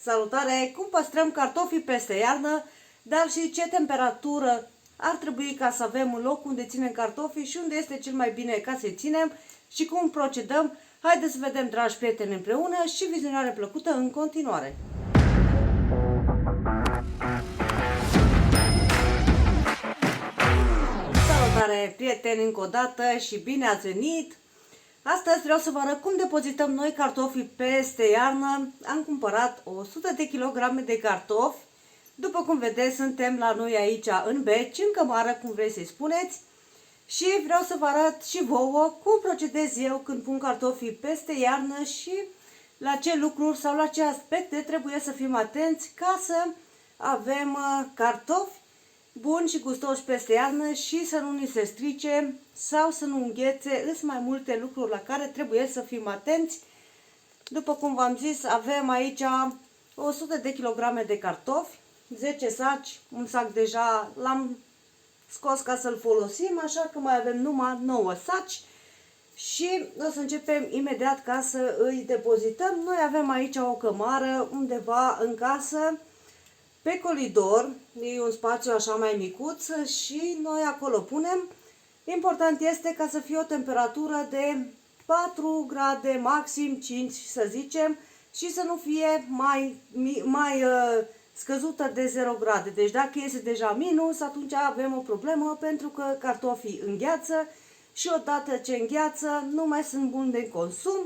Salutare! Cum păstrăm cartofii peste iarnă, dar și ce temperatură ar trebui ca să avem un loc unde ținem cartofii și unde este cel mai bine ca să-i ținem și cum procedăm? Haideți să vedem, dragi prieteni, împreună și vizionare plăcută în continuare! Salutare, prieteni, încă o dată și bine ați venit! Astăzi vreau să vă arăt cum depozităm noi cartofii peste iarnă. Am cumpărat 100 de kg de cartofi. După cum vedeți, suntem la noi aici în beci, în cămară, cum vreți să-i spuneți. Și vreau să vă arăt și vouă cum procedez eu când pun cartofii peste iarnă și la ce lucruri sau la ce aspecte trebuie să fim atenți ca să avem cartofi buni și gustoși peste iarnă și să nu ni se strice sau să nu înghețe. Sunt mai multe lucruri la care trebuie să fim atenți. După cum v-am zis, avem aici 100 de kg de cartofi, 10 saci, un sac deja l-am scos ca să-l folosim, așa că mai avem numai 9 saci și o să începem imediat ca să îi depozităm. Noi avem aici o cămară undeva în casă, pe colidor, e un spațiu așa mai micuț și noi acolo punem. Important este ca să fie o temperatură de 4 grade, maxim 5 să zicem, și să nu fie mai scăzută de 0 grade. Deci dacă este deja minus, atunci avem o problemă pentru că cartofii îngheață și odată ce îngheață nu mai sunt buni de consum.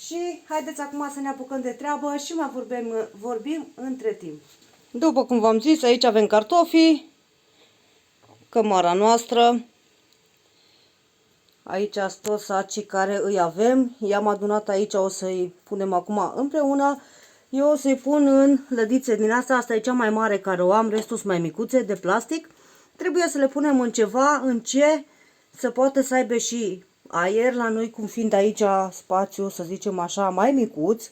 Și haideți acum să ne apucăm de treabă și mai vorbim între timp. După cum v-am zis, aici avem cartofii, cămara noastră. Aici sunt toți sacii care îi avem. I-am adunat aici, o să-i punem acum împreună. Eu o să-i pun în lădițe din asta e cea mai mare care o am, restul sunt mai micuțe, de plastic. Trebuie să le punem în ceva, în ce să poată să aibă și aer, la noi cum fiind aici spațiu, să zicem așa, mai micuț.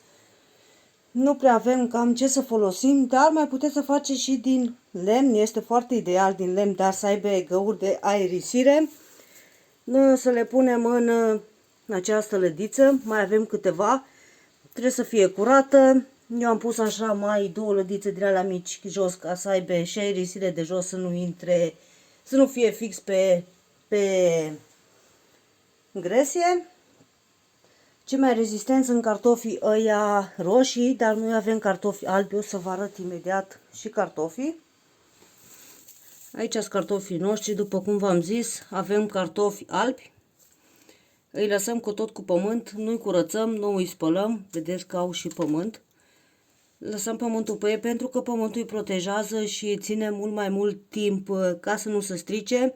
Nu prea avem cam ce să folosim, dar mai puteți să faceți și din lemn, este foarte ideal din lemn, dar să aibă găuri de aerisire. Noi să le punem în această lădiță, mai avem câteva, trebuie să fie curată. Eu am pus așa mai 2 lădițe din alea mici jos ca să aibă și aerisire de jos, să nu intre, să nu fie fix pe gresie. Ce mai rezistent sunt cartofii ăia roșii, dar noi avem cartofi albi, o să vă arăt imediat și cartofii. Aici sunt cartofii noștri, după cum v-am zis, avem cartofi albi. Îi lăsăm cu tot cu pământ, nu-i curățăm, nu îi spălăm, vedeți că au și pământ. Lăsăm pământul pe ei pentru că pământul îi protejează și îi ține mult mai mult timp ca să nu se strice.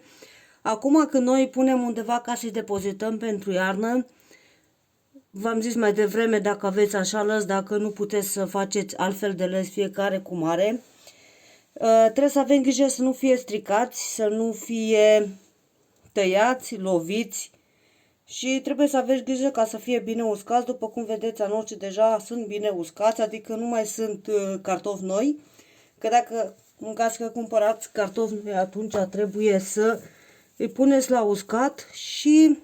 Acum când noi îi punem undeva ca să-i depozităm pentru iarnă, v-am zis mai devreme, dacă aveți așa lăs, dacă nu puteți să faceți altfel de lăs, fiecare cum are. Trebuie să avem grijă să nu fie stricați, să nu fie tăiați, loviți și trebuie să aveți grijă ca să fie bine uscați. După cum vedeți, a noștri deja sunt bine uscați, adică nu mai sunt cartofi noi. Că dacă în caz că cumpărați cartofi noi, atunci trebuie să îi puneți la uscat și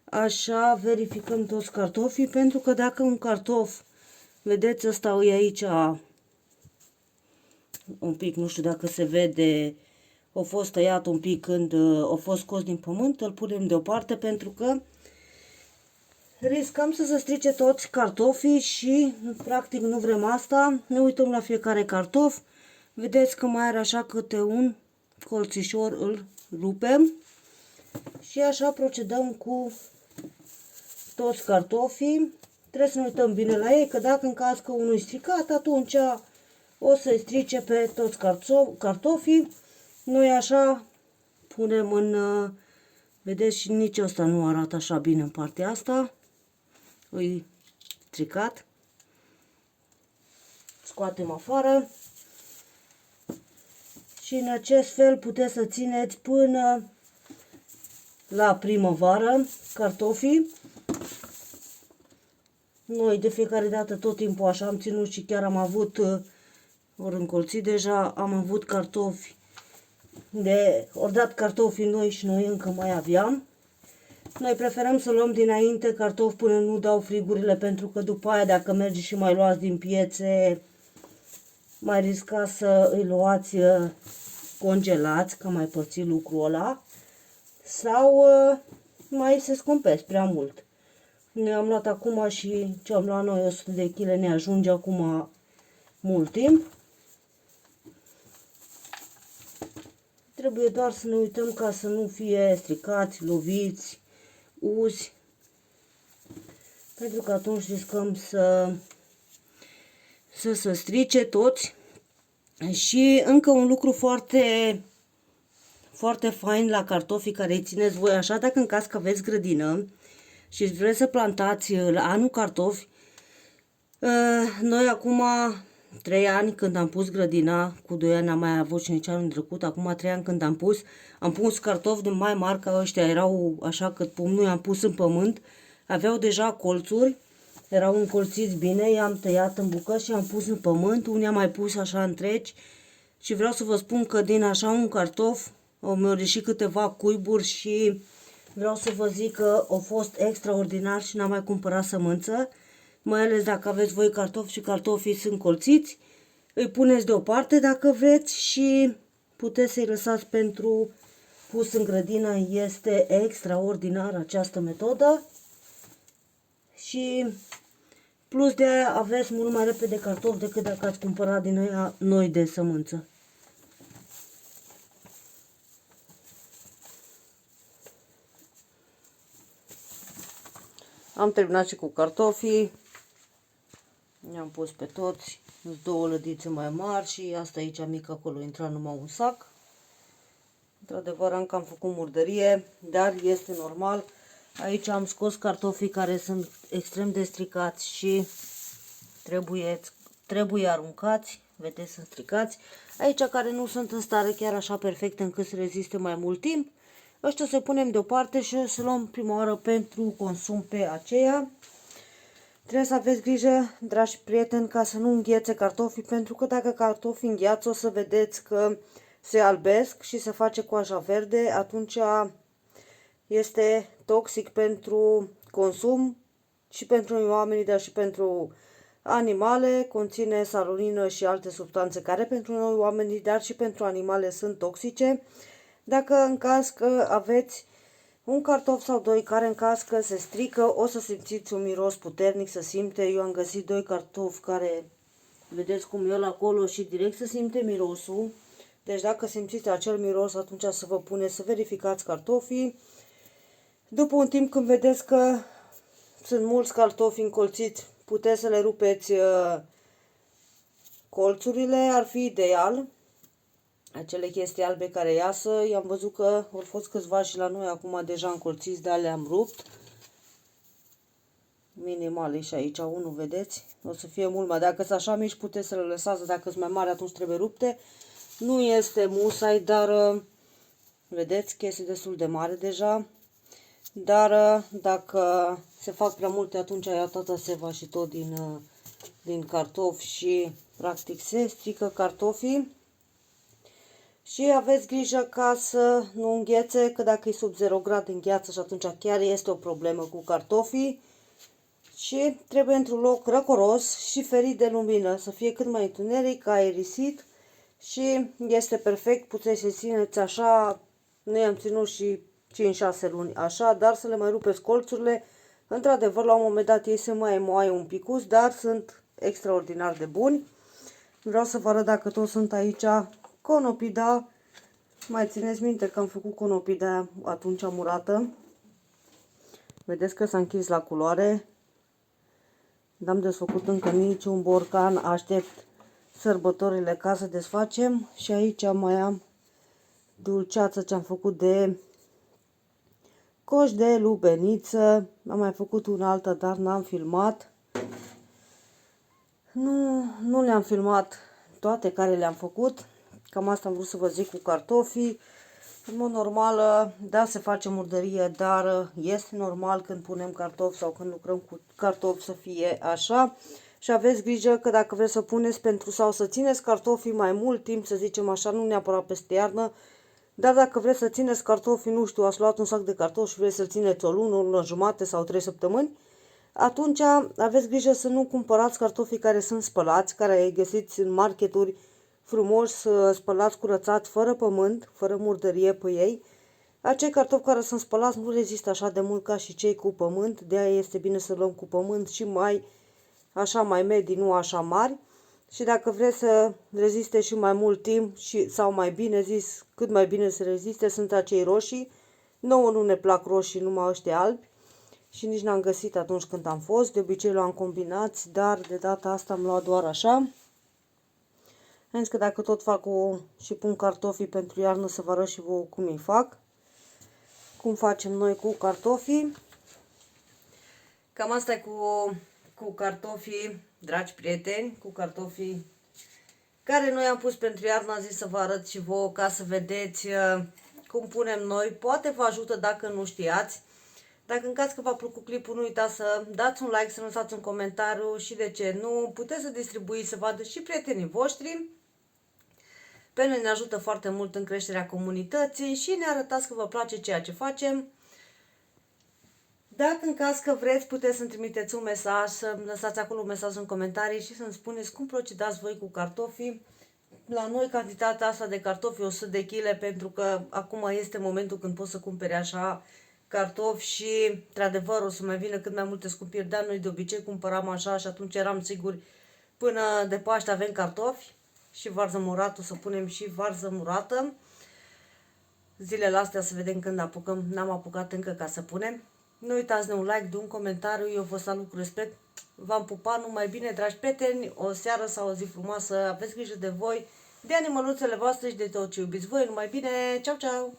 așa verificăm toți cartofii, pentru că dacă un cartof, vedeți, ăsta e aici un pic, nu știu dacă se vede, a fost tăiat un pic când a fost scos din pământ, îl punem deoparte pentru că riscăm să se strice toți cartofii și practic nu vrem asta. Ne uităm la fiecare cartof, vedeți că mai are așa câte un colțișor, îl rupem și așa procedăm cu toți cartofii. Trebuie să ne uităm bine la ei, că dacă în caz că unul e stricat, atunci o să-i strice pe toți cartofii. Noi așa punem în, vedeți, și nici ăsta nu arată așa bine în partea asta, îi stricat. Scoatem afară și în acest fel puteți să țineți până la primăvară cartofii. Noi de fiecare dată tot timpul așa am ținut și chiar am avut, ori încolțit deja, am avut cartofi ori dat cartofii noi și noi încă mai aveam. Noi preferăm să luăm dinainte cartofi până nu dau frigurile, pentru că după aia dacă mergeți și mai luați din piețe, mai riscați să îi luați congelați, că mai părți lucrul ăla, sau mai se scumpesc prea mult. Noi am luat acum și ce am luat noi 100 de kg ne ajunge acum mult timp. Trebuie doar să ne uităm ca să nu fie stricați, loviți, uzi, pentru că atunci riscăm să se strice toți. Și încă un lucru foarte, foarte fain la cartofii care îi țineți voi așa, dacă în caz că aveți grădină și vreți să plantați la anul cartofi, noi acum 3 ani când am pus grădina, cu 2 ani am mai avut și nici anul trecut, acum 3 ani când am pus cartofi de mai mari ca ăștia, erau așa cât pumnul, i-am pus în pământ, aveau deja colțuri, erau încolțiți bine, i-am tăiat în bucăți și am pus în pământ, unii am mai pus așa întregi și vreau să vă spun că din așa un cartof mi-au ieșit câteva cuiburi și vreau să vă zic că au fost extraordinar și n-am mai cumpărat sămânță, mai ales dacă aveți voi cartofi și cartofii sunt colțiți, îi puneți deoparte dacă vreți și puteți să-i lăsați pentru pus în grădină, este extraordinar această metodă și plus de aia aveți mult mai repede cartofi decât dacă ați cumpărat din aia noi de sămânță. Am terminat și cu cartofii, i-am pus pe toți, sunt 2 lădițe mai mari și asta aici mică, acolo intra numai un sac. Într-adevăr am cam făcut murdărie, dar este normal. Aici am scos cartofii care sunt extrem de stricați și trebuie aruncați, vedeți, sunt stricați. Aici care nu sunt în stare chiar așa perfect încât să reziste mai mult timp, ăștia să punem deoparte și o să luăm prima oară pentru consum pe aceea. Trebuie să aveți grijă, dragi prieteni, ca să nu înghețe cartofii, pentru că dacă cartofii îngheață o să vedeți că se albesc și se face coaja verde, atunci este toxic pentru consum și pentru oamenii, dar și pentru animale, conține salurină și alte substanțe care pentru noi oamenii, dar și pentru animale sunt toxice. Dacă în caz că aveți un cartof sau 2 care în caz că se strică, o să simțiți un miros puternic, să simte. Eu am găsit 2 cartofi care, vedeți cum e acolo și direct se simte mirosul. Deci dacă simțiți acel miros, atunci să vă puneți să verificați cartofii. După un timp când vedeți că sunt mulți cartofi încolțiți, puteți să le rupeți colțurile, ar fi ideal. Acele chestii albe care iasă, i-am văzut că au fost câțiva și la noi acum deja încolțiți, dar le-am rupt. Minimale și aici unul, vedeți? O să fie mult mai. Dacă sunt așa mici, puteți să le lăsați, dacă sunt mai mari, atunci trebuie rupte. Nu este musai, dar vedeți că este destul de mare deja. Dar dacă se fac prea multe, atunci ia toată seva și tot din cartofi și practic se strică cartofii. Și aveți grijă ca să nu înghețe, că dacă e sub 0 grade îngheață și atunci chiar este o problemă cu cartofii. Și trebuie într-un loc răcoros și ferit de lumină, să fie cât mai întuneric, aerisit și este perfect, puteți să țineți așa, noi am ținut și 5-6 luni așa, dar să le mai rupeți colțurile. Într-adevăr, la un moment dat ei se mai moaie un picuț, dar sunt extraordinar de buni. Vreau să vă arăt dacă toți sunt aici. Conopida, mai țineți minte că am făcut conopida atunci murată. Vedeți că s-a închis la culoare. N-am desfăcut încă niciun borcan, aștept sărbătorile ca să desfacem. Și aici mai am dulceață ce am făcut de coș de lubeniță. Am mai făcut una altă, dar n-am filmat. Nu le-am filmat toate care le-am făcut. Cam asta am vrut să vă zic cu cartofii. În mod normal, da, se face murdărie, dar este normal când punem cartofi sau când lucrăm cu cartofi să fie așa. Și aveți grijă că dacă vreți să puneți pentru sau să țineți cartofii mai mult timp, să zicem așa, nu neapărat peste iarnă, dar dacă vreți să țineți cartofii, nu știu, ați luat un sac de cartofi și vreți să țineți o lună, o lună jumate sau 3 săptămâni, atunci aveți grijă să nu cumpărați cartofii care sunt spălați, care îi găsiți în marketuri frumos, spălați, curățați, fără pământ, fără murdărie pe ei. Acei cartofi care sunt spălați nu rezistă așa de mult ca și cei cu pământ, de aia este bine să luăm cu pământ și mai medii, nu așa mari. Și dacă vreți să reziste și mai mult timp, sau mai bine zis, cât mai bine să reziste, sunt acei roșii. Nouă nu ne plac roșii, numai ăștia albi. Și nici n-am găsit atunci când am fost. De obicei luam combinați, dar de data asta am luat doar așa. Am zis că dacă tot fac și pun cartofii pentru iarnă, să vă arăt și vouă cum îi fac. Cum facem noi cu cartofii. Cam asta e cu cartofii, dragi prieteni, cu cartofii care noi am pus pentru iarnă. Am zis să vă arăt și vouă ca să vedeți cum punem noi. Poate vă ajută dacă nu știați. Dacă în caz că v-a plăcut clipul, nu uitați să dați un like, să lăsați un comentariu și de ce nu, puteți să distribuiți, să vadă și prietenii voștri. Pe noi ne ajută foarte mult în creșterea comunității și ne arătați că vă place ceea ce facem. Dacă în caz că vreți, puteți să-mi trimiteți un mesaj, să-mi lăsați acolo un mesaj în comentarii și să-mi spuneți cum procedați voi cu cartofii. La noi cantitatea asta de cartofi e 100 de kg, pentru că acum este momentul când poți să cumperi așa cartofi și, într-adevăr, o să mai vină cât mai multe scumpiri, dar noi de obicei cumpăram așa și atunci eram siguri până de Paște avem cartofi și varză murată, o să punem și varză murată. Zilele astea să vedem când apucăm, n-am apucat încă ca să punem. Nu uitați de un like, de un comentariu, eu vă salut cu respect. V-am pupat, numai bine, dragi prieteni, o seară sau o zi frumoasă, aveți grijă de voi, de animăluțele voastre și de tot ce iubiți voi, numai bine, ceau, ceau!